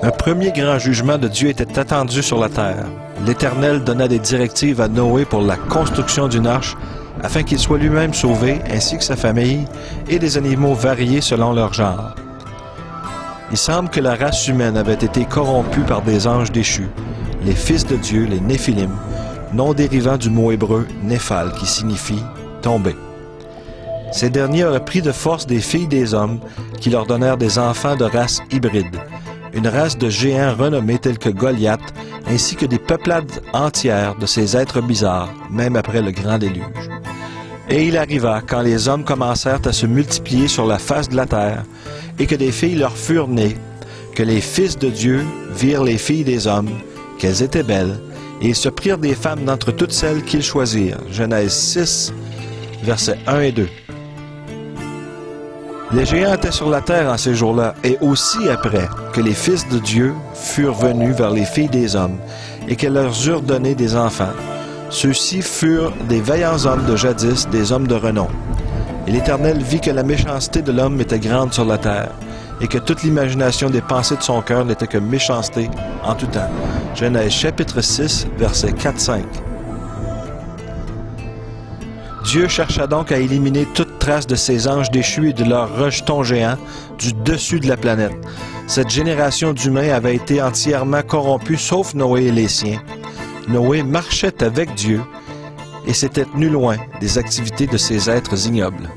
Un premier grand jugement de Dieu était attendu sur la terre. L'Éternel donna des directives à Noé pour la construction d'une arche, afin qu'il soit lui-même sauvé, ainsi que sa famille, et des animaux variés selon leur genre. Il semble que la race humaine avait été corrompue par des anges déchus, les fils de Dieu, les Néphilim, nom dérivant du mot hébreu « néphal » qui signifie « tomber ». Ces derniers auraient pris de force des filles des hommes qui leur donnèrent des enfants de race hybride, une race de géants renommés tels que Goliath, ainsi que des peuplades entières de ces êtres bizarres, même après le grand déluge. Et il arriva, quand les hommes commencèrent à se multiplier sur la face de la terre, et que des filles leur furent nées, que les fils de Dieu virent les filles des hommes, qu'elles étaient belles, et ils se prirent des femmes d'entre toutes celles qu'ils choisirent. Genèse 6, versets 1 et 2. Les géants étaient sur la terre en ces jours-là, et aussi après que les fils de Dieu furent venus vers les filles des hommes, et qu'elles leur eurent donné des enfants. Ceux-ci furent des vaillants hommes de jadis, des hommes de renom. Et l'Éternel vit que la méchanceté de l'homme était grande sur la terre, et que toute l'imagination des pensées de son cœur n'était que méchanceté en tout temps. Genèse chapitre 6, versets 4-5. Dieu chercha donc à éliminer toute trace de ces anges déchus et de leurs rejetons géants du dessus de la planète. Cette génération d'humains avait été entièrement corrompue, sauf Noé et les siens. Noé marchait avec Dieu et s'était tenu loin des activités de ces êtres ignobles.